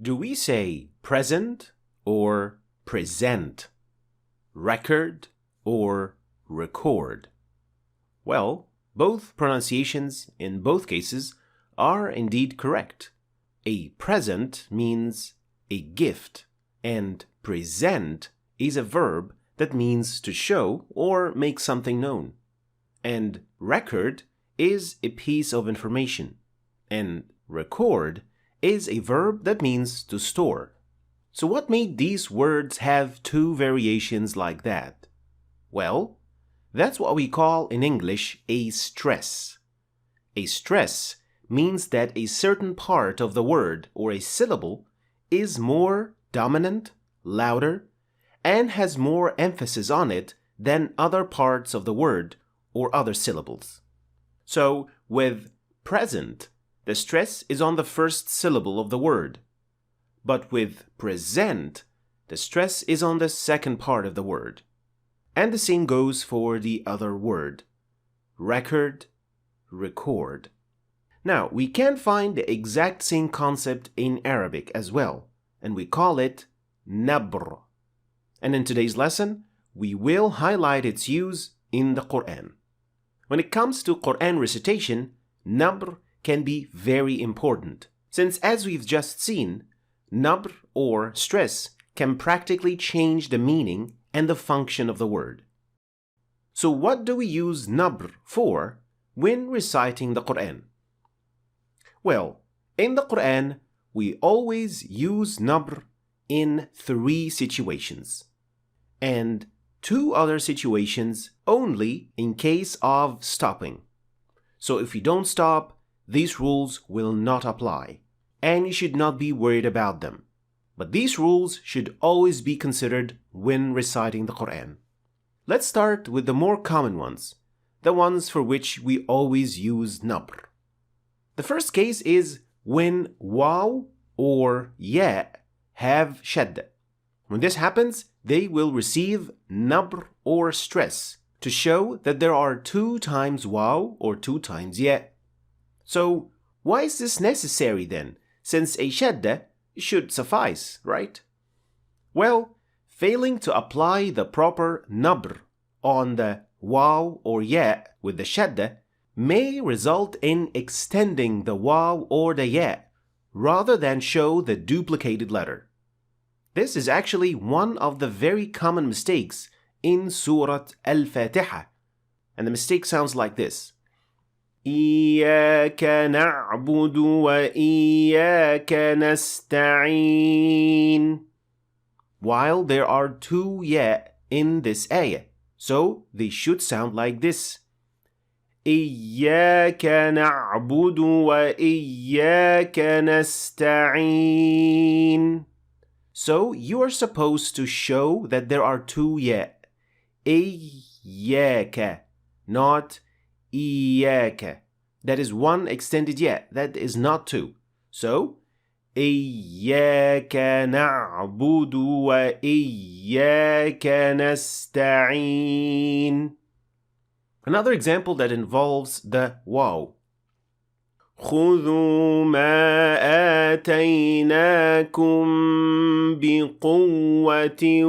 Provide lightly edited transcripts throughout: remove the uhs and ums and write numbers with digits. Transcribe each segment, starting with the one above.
Do we say present or present? Record or record? Well, both pronunciations in both cases are indeed correct. A present means a gift, and present is a verb that means to show or make something known. And record is a piece of information, and record is a verb that means to store. So what made these words have two variations like that? Well, that's what we call in English a stress. A stress means that a certain part of the word or a syllable is more dominant, louder, and has more emphasis on it than other parts of the word or other syllables. So, with present, the stress is on the first syllable of the word. But with present, the stress is on the second part of the word. And the same goes for the other word. Record, record. Now, we can find the exact same concept in Arabic as well, and we call it Nabr. And in today's lesson, we will highlight its use in the Quran. When it comes to Quran recitation, Nabr can be very important, since as we've just seen, Nabr or stress can practically change the meaning and the function of the word. So what do we use Nabr for when reciting the Quran? Well, in the Quran, we always use Nabr in 3 situations, and 2 other situations only in case of stopping. So if you don't stop, these rules will not apply, and you should not be worried about them. But these rules should always be considered when reciting the Quran. Let's start with the more common ones, the ones for which we always use Nabr. The first case is when waw or ya have shadda. When this happens, they will receive Nabr or stress to show that there are 2 times waw or 2 times ya. So, why is this necessary then, since a shadda should suffice, right? Well, failing to apply the proper Nabr on the waw or ya with the shadda may result in extending the waw or the ya rather than show the duplicated letter. This is actually one of the very common mistakes in Surah Al-Fatiha, and the mistake sounds like this. إِيَّاكَ نَعْبُدُ وَإِيَّاكَ نَسْتَعِينُ. While there are 2 ya in this ayah, so they should sound like this. إِيَّاكَ نَعْبُدُ وَإِيَّاكَ نَسْتَعِينُ. So you are supposed to show that there are 2 ya. إِيَّاكَ, not إِيَّاكَ. That is 1 extended ya, that is not 2. So, إِيَّاكَ نَعْبُدُ وَإِيَّاكَ نَسْتَعِينُ. Another example that involves the waw. خُذُوا مَا آتَيْنَاكُمْ بِقُوَّةٍ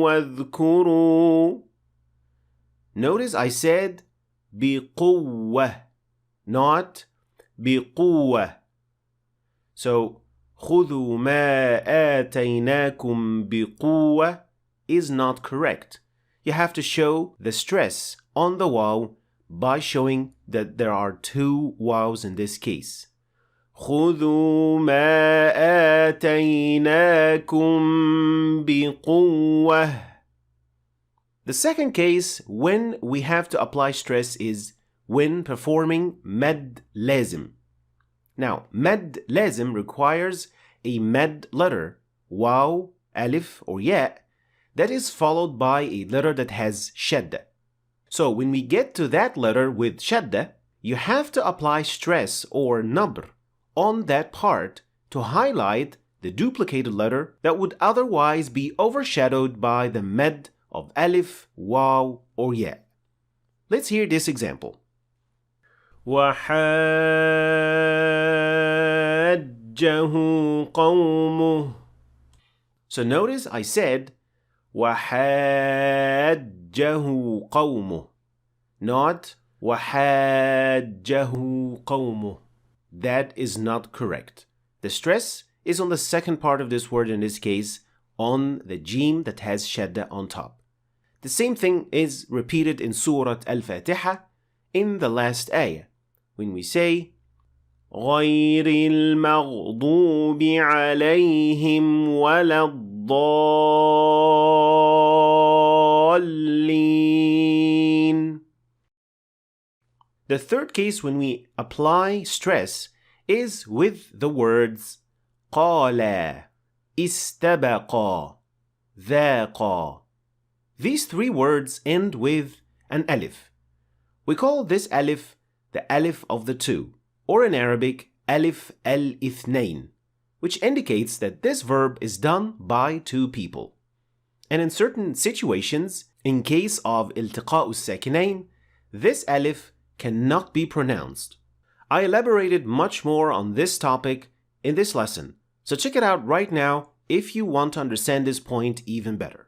وَاذْكُرُوا. Notice I said بِقُوَّة, not بِقُوَّة. So, خُذُوا مَا آتَيْنَاكُمْ بِقُوَّة is not correct. You have to show the stress on the waw by showing that there are 2 waws in this case. خُذُوا مَا آتَيْنَاكُمْ بِقُوَّةٍ. The second case when we have to apply stress is when performing mad lazim. Now, mad lazim requires a mad letter, waw, alif, or ya, that is followed by a letter that has shadda. So when we get to that letter with shadda, you have to apply stress or nabr on that part to highlight the duplicated letter that would otherwise be overshadowed by the med of alif, waw, or ya. Let's hear this example. وَحَاجَّهُ قومه. So notice I said وحاجه قومه, not وحاجه قومه. That is not correct. The stress is on the second part of this word, in this case, on the jim that has shadda on top. The same thing is repeated in Surah Al-Fatiha in the last ayah, when we say غير المغضوب عليهم ولا الضالين. The third case when we apply stress is with the words قال, استبقى, ذاقى. These three words end with an alif. We call this alif the alif of the two, or in Arabic, alif al-ithnain, which indicates that this verb is done by two people. And in certain situations, in case of iltiqa'u sakinain, this alif cannot be pronounced. I elaborated much more on this topic in this lesson, so check it out right now if you want to understand this point even better.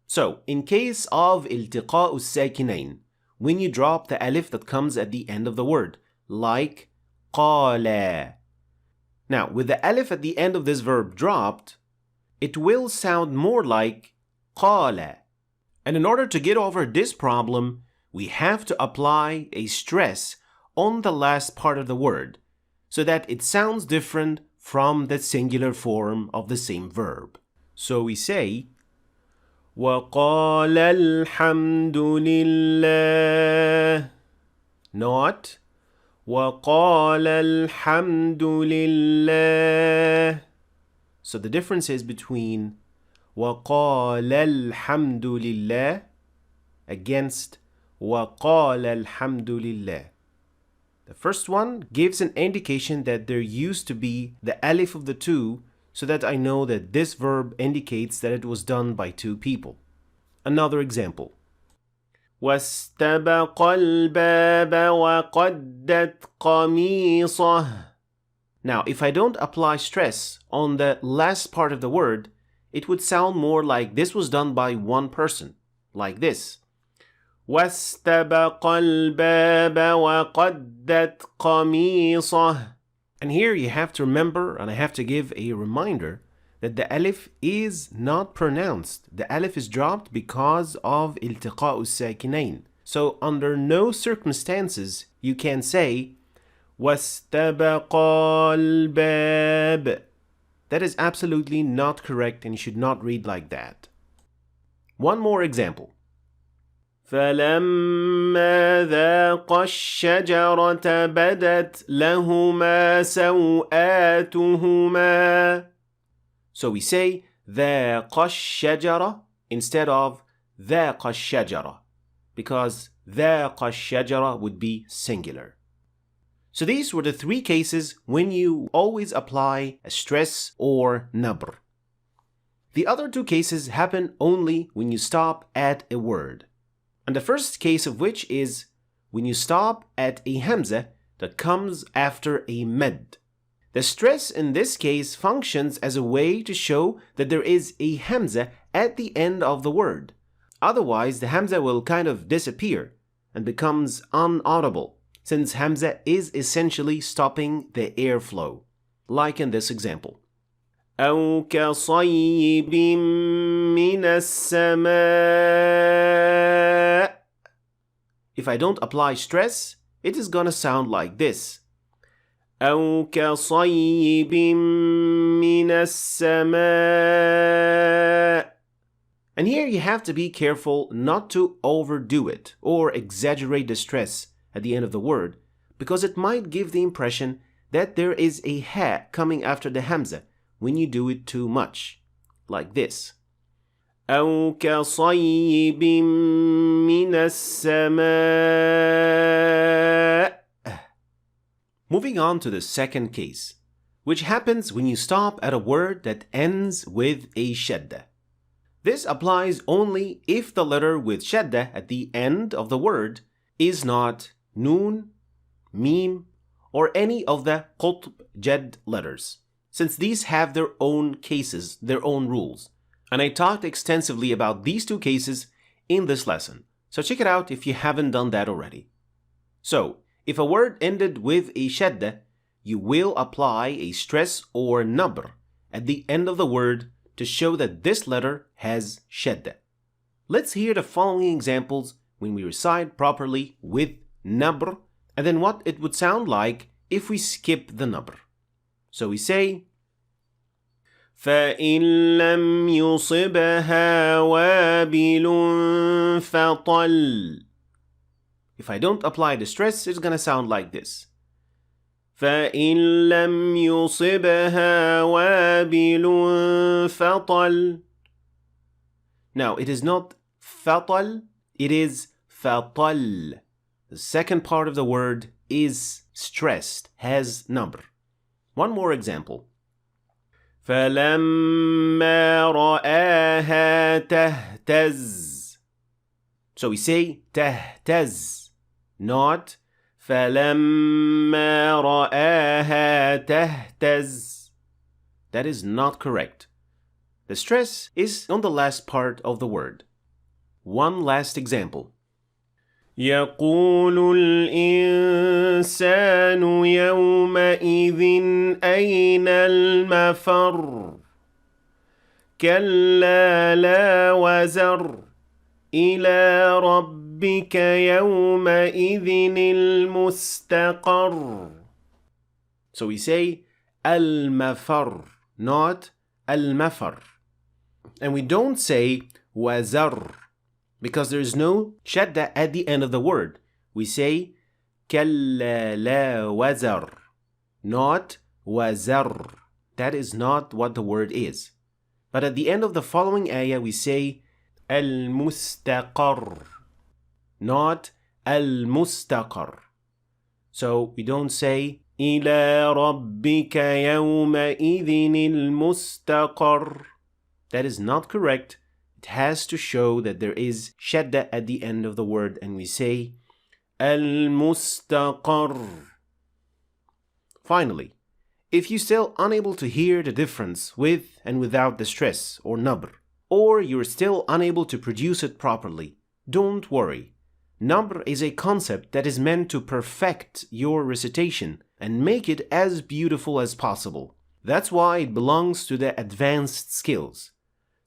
So, in case of iltiqa'u sakinain, when you drop the alif that comes at the end of the word, like قال. Now, with the alif at the end of this verb dropped, it will sound more like قال. And in order to get over this problem, we have to apply a stress on the last part of the word so that it sounds different from the singular form of the same verb. So we say وقال الحمد لله, not وقال الحمد لله. So the difference is between وقال الحمد لله against وقال الحمد لله. The first one gives an indication that there used to be the alif of the two, so that I know that this verb indicates that it was done by two people. Another example. واستبق الباب وقدت قميصه. Now, if I don't apply stress on the last part of the word, it would sound more like this was done by one person, like this. واستبق الباب وقدت قميصه. And here you have to remember, and I have to give a reminder, that the alif is not pronounced. The alif is dropped because of iltiqa'u sakinain. So under no circumstances you can say واستبق الباب. That is absolutely not correct, and you should not read like that. One more example. فلما ذاق الشجرة بدت لهما سوآتهما. So we say ذاق الشجرة instead of ذاق الشجرة, because ذاق الشجرة would be singular. So these were the three cases when you always apply a stress or nabr. The other two cases happen only when you stop at a word. And the first case of which is when you stop at a hamza that comes after a med. The stress in this case functions as a way to show that there is a hamza at the end of the word. Otherwise, the hamza will kind of disappear and becomes unaudible, since hamza is essentially stopping the airflow, like in this example. أو كصيب من السماء. If I don't apply stress, it is gonna sound like this. أو كصيب من السماء. And here you have to be careful not to overdo it or exaggerate the stress at the end of the word, because it might give the impression that there is a ha coming after the hamza when you do it too much, like this. أو كصيب من السماء. Moving on to the second case, which happens when you stop at a word that ends with a shadda. This applies only if the letter with shadda at the end of the word is not noon, mim, or any of the qutb jad letters, since these have their own cases, their own rules. And I talked extensively about these two cases in this lesson, so check it out if you haven't done that already. So, if a word ended with a shadda, you will apply a stress or nabr at the end of the word to show that this letter has shadda. Let's hear the following examples when we recite properly with nabr, and then what it would sound like if we skip the nabr. So we say, فَإِن لَّمْ يُصِبْهَا وَابِلٌ فَطَلٌّ. If I don't apply the stress, it's gonna sound like this. فَإِن لَّمْ يُصِبْهَا وَابِلٌ فَطَلٌّ. Now, it is not fatal, it is fatal. The second part of the word is stressed, has nabr. One more example. فَلَمَّا رَآهَا تَهْتَزُّ. So we say تَهْتَزُّ, not فَلَمَّا رَآهَا تَهْتَزُّ. That is not correct. The stress is on the last part of the word. One last example. يقول الإنسان يومئذ أين المفر كلا لا وزر إلى ربك يومئذ المستقر. So we say المفر, not المفر. And we don't say وزر, because there is no shadda at the end of the word. We say كلا لا وزر, not وزر. That is not what the word is. But at the end of the following ayah we say المستقر, not المستقر. So we don't say إلى ربك يومئذ المستقر. That is not correct. It has to show that there is shadda at the end of the word, and we say al-mustaqar. Finally, if you're still unable to hear the difference with and without the stress or nabr, or you're still unable to produce it properly, don't worry. Nabr is a concept that is meant to perfect your recitation and make it as beautiful as possible. That's why it belongs to the advanced skills.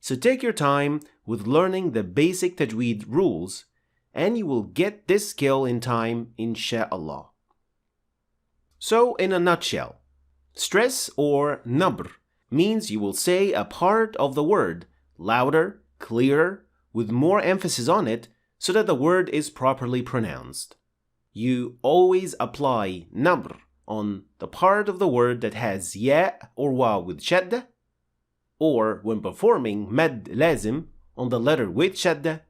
So take your time with learning the basic Tajweed rules, and you will get this skill in time, insha'Allah. So in a nutshell, stress or nabr means you will say a part of the word louder, clearer, with more emphasis on it so that the word is properly pronounced. You always apply nabr on the part of the word that has ya or waw with shadda, or when performing mad lazim on the letter with shadda,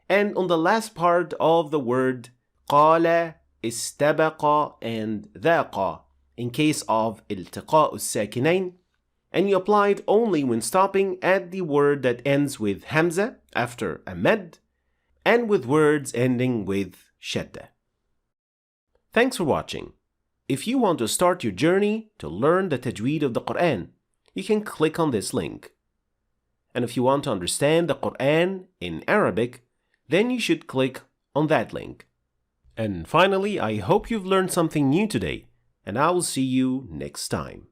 and on the last part of the word qala, istabaqa, and dhaqa in case of iltiqa'u sakinain, and you apply it only when stopping at the word that ends with hamza after a mad, and with words ending with shadda. Thanks for watching. If you want to start your journey to learn the tajweed of the Quran, you can click on this link. And if you want to understand the Quran in Arabic, then you should click on that link. And finally, I hope you've learned something new today, and I will see you next time.